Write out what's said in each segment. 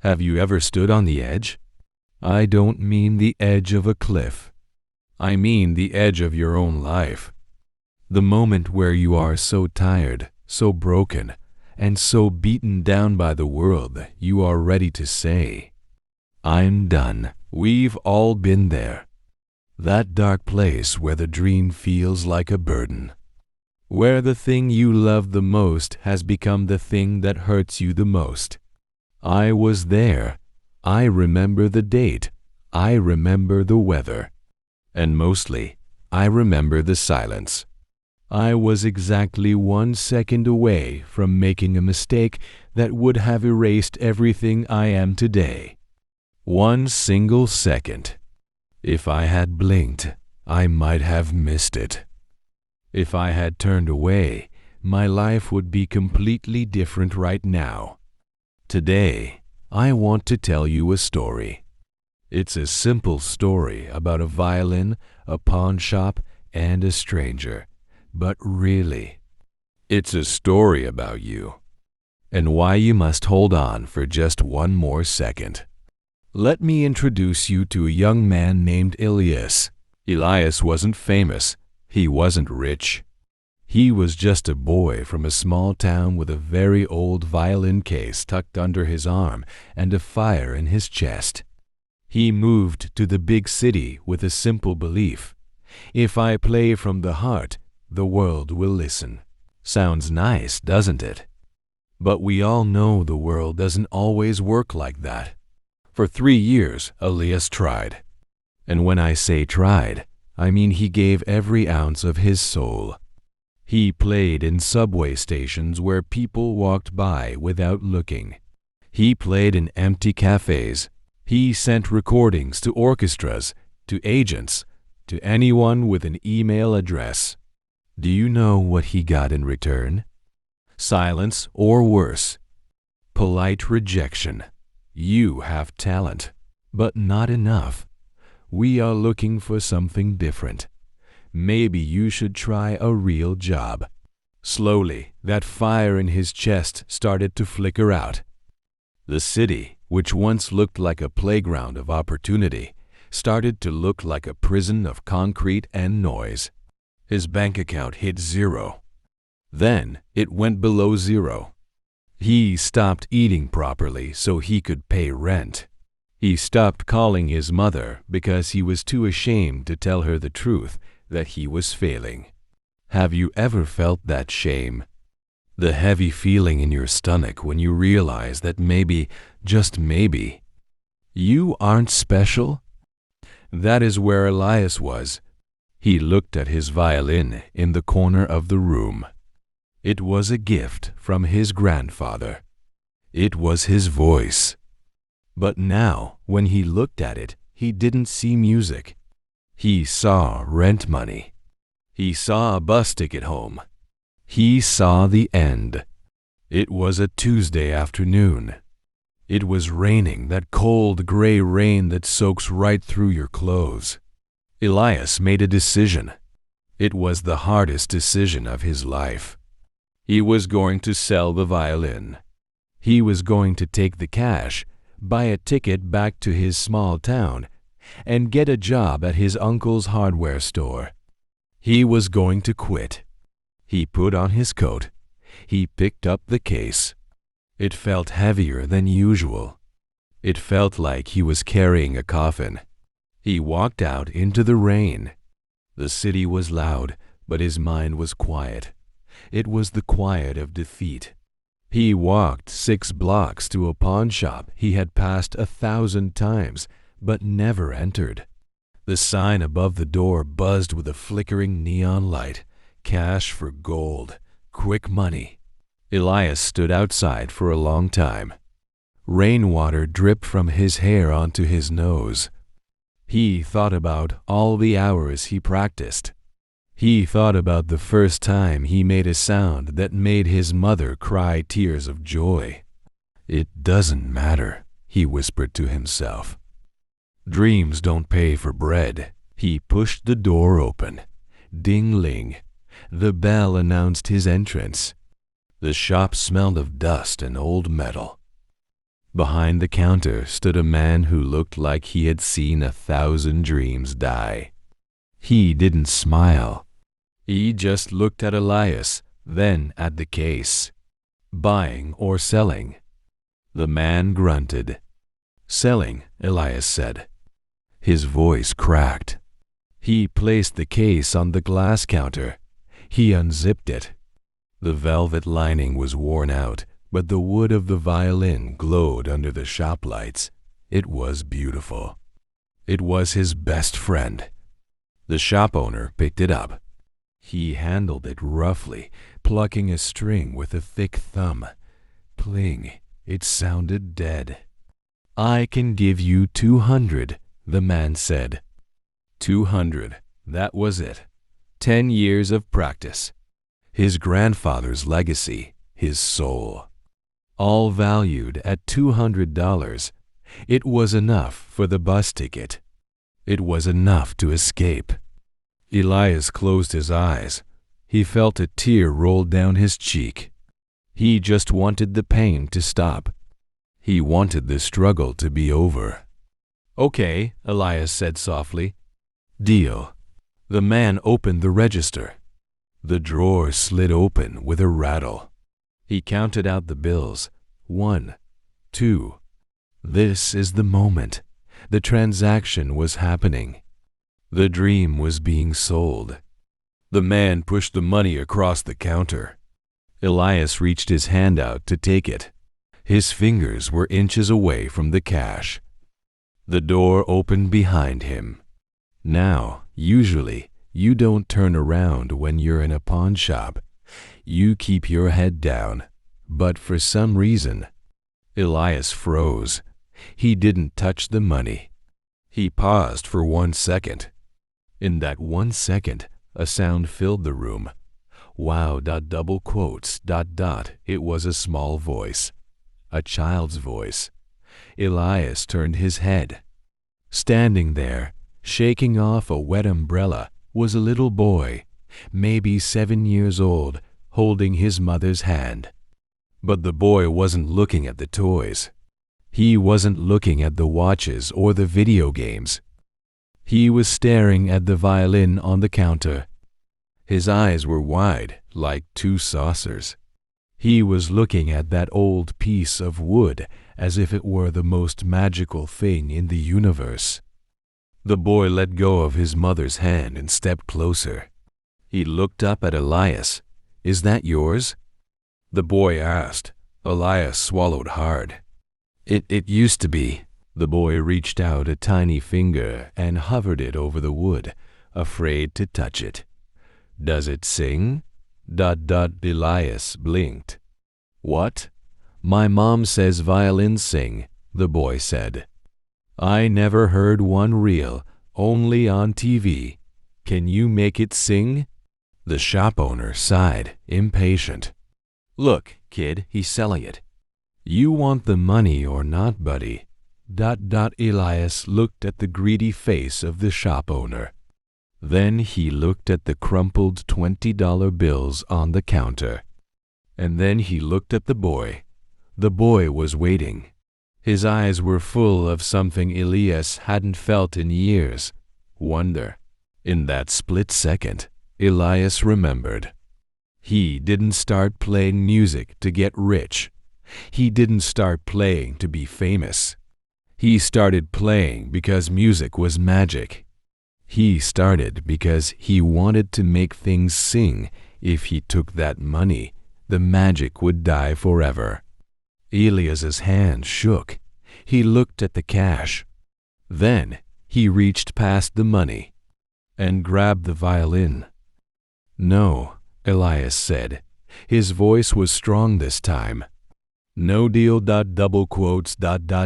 Have you ever stood on the edge? I don't mean the edge of a cliff. I mean the edge of your own life. The moment where you are so tired, so broken, and so beaten down by the world, you are ready to say, I'm done. We've all been there. That dark place where the dream feels like a burden. Where the thing you love the most has become the thing that hurts you the most. I was there. I remember the date. I remember the weather. And mostly, I remember the silence. I was exactly 1 second away from making a mistake that would have erased everything I am today. 1 single second. If I had blinked, I might have missed it. If I had turned away, my life would be completely different right now. Today, I want to tell you a story. It's a simple story about a violin, a pawn shop, and a stranger. But really, it's a story about you, and why you must hold on for just 1 more second. Let me introduce you to a young man named Elias. Elias wasn't famous. He wasn't rich. He was just a boy from a small town with a very old violin case tucked under his arm and a fire in his chest. He moved to the big city with a simple belief. If I play from the heart, the world will listen. Sounds nice, doesn't it? But we all know the world doesn't always work like that. For 3 years, Elias tried. And when I say tried, I mean he gave every ounce of his soul. He played in subway stations where people walked by without looking. He played in empty cafes. He sent recordings to orchestras, to agents, to anyone with an email address. Do you know what he got in return? Silence, or worse, polite rejection. You have talent, but not enough. We are looking for something different. Maybe you should try a real job. Slowly, that fire in his chest started to flicker out. The city, which once looked like a playground of opportunity, started to look like a prison of concrete and noise. His bank account hit 0. Then it went below 0. He stopped eating properly so he could pay rent. He stopped calling his mother because he was too ashamed to tell her the truth that he was failing. Have you ever felt that shame? The heavy feeling in your stomach when you realize that maybe, just maybe, you aren't special? That is where Elias was. He looked at his violin in the corner of the room. It was a gift from his grandfather. It was his voice. But now, when he looked at it, he didn't see music. He saw rent money. He saw a bus ticket home. He saw the end. It was a Tuesday afternoon. It was raining, that cold gray rain that soaks right through your clothes. Elias made a decision. It was the hardest decision of his life. He was going to sell the violin. He was going to take the cash, buy a ticket back to his small town, and get a job at his uncle's hardware store. He was going to quit. He put on his coat. He picked up the case. It felt heavier than usual. It felt like he was carrying a coffin. He walked out into the rain. The city was loud, but his mind was quiet. It was the quiet of defeat. He walked 6 blocks to a pawn shop he had passed 1,000 times, but never entered. The sign above the door buzzed with a flickering neon light. Cash for gold. Quick money. Elias stood outside for a long time. Rainwater dripped from his hair onto his nose. He thought about all the hours he practiced. He thought about the first time he made a sound that made his mother cry tears of joy. It doesn't matter, he whispered to himself. Dreams don't pay for bread. He pushed the door open. Ding-ling. The bell announced his entrance. The shop smelled of dust and old metal. Behind the counter stood a man who looked like he had seen 1,000 dreams die. He didn't smile. He just looked at Elias, then at the case. Buying or selling? The man grunted. Selling, Elias said. His voice cracked. He placed the case on the glass counter. He unzipped it. The velvet lining was worn out, but the wood of the violin glowed under the shop lights. It was beautiful. It was his best friend. The shop owner picked it up. He handled it roughly, plucking a string with a thick thumb. Pling, it sounded dead. I can give you 200, the man said. 200, that was it. 10 years of practice. His grandfather's legacy, his soul. All valued at $200. It was enough for the bus ticket. It was enough to escape. Elias closed his eyes. He felt a tear roll down his cheek. He just wanted the pain to stop. He wanted the struggle to be over. Okay, Elias said softly. Deal. The man opened the register. The drawer slid open with a rattle. He counted out the bills. 1, 2. This is the moment. The transaction was happening. The dream was being sold. The man pushed the money across the counter. Elias reached his hand out to take it. His fingers were inches away from the cash. The door opened behind him. Now, usually, you don't turn around when you're in a pawn shop. You keep your head down. But for some reason, Elias froze. He didn't touch the money. He paused for 1 second. In that 1 second, a sound filled the room. Wow, double quotes, ... It was a small voice. A child's voice. Elias turned his head. Standing there, shaking off a wet umbrella, was a little boy, maybe 7 years old, holding his mother's hand. But the boy wasn't looking at the toys. He wasn't looking at the watches or the video games. He was staring at the violin on the counter. His eyes were wide, like 2 saucers. He was looking at that old piece of wood as if it were the most magical thing in the universe. The boy let go of his mother's hand and stepped closer. He looked up at Elias. Is that yours? The boy asked. Elias swallowed hard. It used to be. The boy reached out a tiny finger and hovered it over the wood, afraid to touch it. Does it sing? ... Elias blinked. What? My mom says violins sing, the boy said. I never heard one real, only on TV. Can you make it sing? The shop owner sighed, impatient. Look, kid, he's selling it. You want the money or not, buddy? ... Elias looked at the greedy face of the shop owner. Then he looked at the crumpled $20 bills on the counter. And then he looked at the boy. The boy was waiting. His eyes were full of something Elias hadn't felt in years. Wonder. In that split second, Elias remembered. He didn't start playing music to get rich. He didn't start playing to be famous. He started playing because music was magic. He started because he wanted to make things sing. If he took that money, the magic would die forever. Elias's hand shook. He looked at the cash. Then he reached past the money and grabbed the violin. No, Elias said. His voice was strong this time. No deal. Double quotes.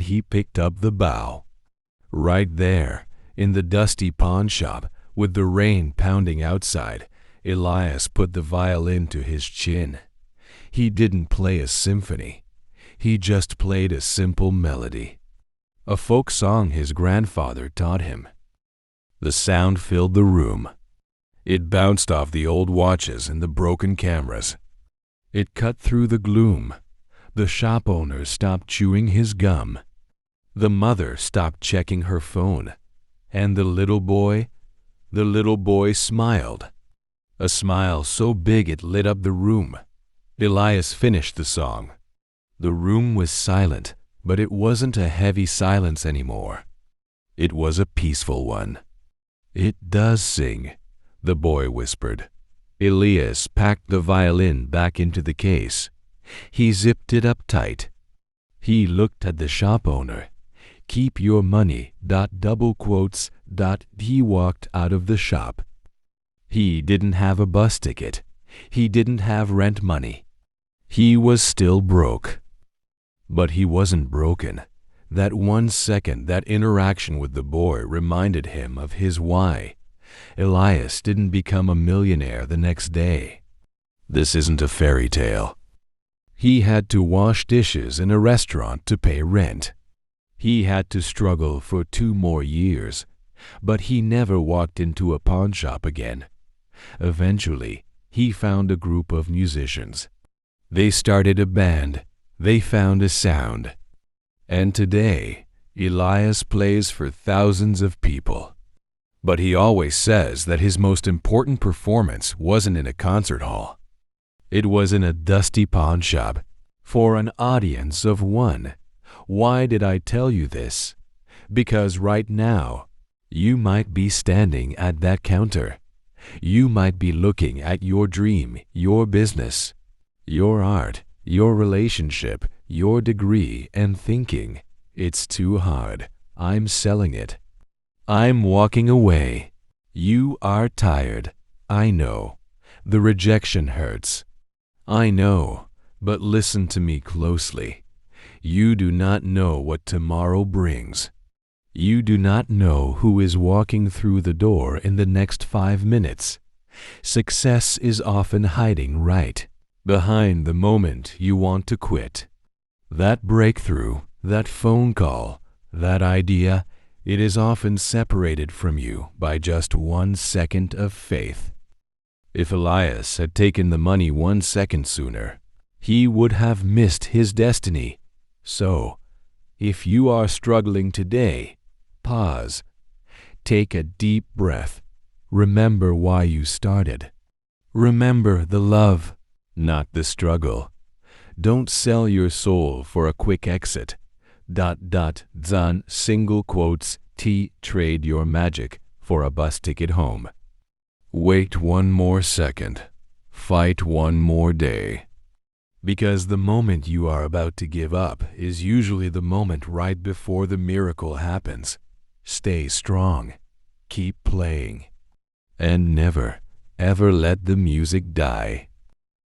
He picked up the bow. Right there, in the dusty pawn shop, with the rain pounding outside, Elias put the violin to his chin. He didn't play a symphony. He just played a simple melody. A folk song his grandfather taught him. The sound filled the room. It bounced off the old watches and the broken cameras. It cut through the gloom. The shop owner stopped chewing his gum. The mother stopped checking her phone. And the little boy smiled. A smile so big it lit up the room. Elias finished the song. The room was silent, but it wasn't a heavy silence anymore. It was a peaceful one. "It does sing," the boy whispered. Elias packed the violin back into the case. He zipped it up tight. He looked at the shop owner. "Keep your money." He walked out of the shop. He didn't have a bus ticket. He didn't have rent money. He was still broke. But he wasn't broken. That 1 second, that interaction with the boy reminded him of his why. Elias didn't become a millionaire the next day. This isn't a fairy tale. He had to wash dishes in a restaurant to pay rent. He had to struggle for 2 more years, but he never walked into a pawn shop again. Eventually, he found a group of musicians. They started a band. They found a sound. And today, Elias plays for thousands of people. But he always says that his most important performance wasn't in a concert hall. It was in a dusty pawn shop for an audience of 1. Why did I tell you this? Because right now, you might be standing at that counter. You might be looking at your dream, your business, your art, your relationship, your degree, and thinking, "It's too hard. I'm selling it. I'm walking away." You are tired. I know. The rejection hurts. I know, but listen to me closely. You do not know what tomorrow brings. You do not know who is walking through the door in the next 5 minutes. Success is often hiding right behind the moment you want to quit. That breakthrough, that phone call, that idea, it is often separated from you by just 1 second of faith. If Elias had taken the money 1 second sooner, he would have missed his destiny. So, if you are struggling today, pause. Take a deep breath. Remember why you started. Remember the love, not the struggle. Don't sell your soul for a quick exit. Zan single quotes T trade your magic for a bus ticket home. Wait 1 more second. Fight 1 more day. Because the moment you are about to give up is usually the moment right before the miracle happens. Stay strong. Keep playing. And never, ever let the music die.